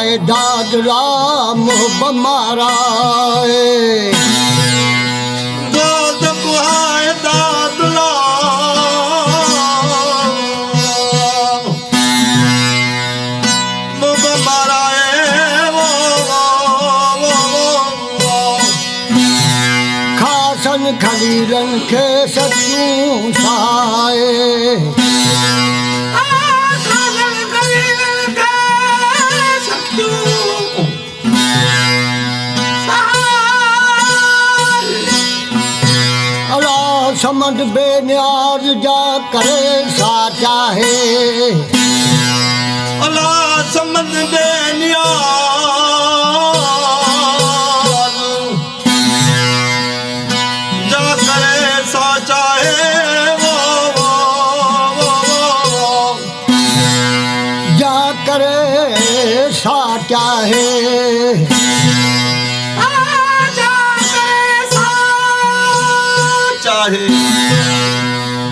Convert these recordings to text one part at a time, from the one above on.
कुहाए दादला मोह बमारा दाद कुहाए दादला मोह बमारा खासन खलीलन के सचूं साए समझ बेनियाज जा करे सा चाहे अल्लाह समझ बेनियाज जा करे सा चाहे जा करे सा चाहे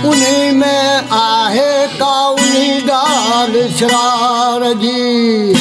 उन्हीं में आहे का उन्हीं गाल शरार जी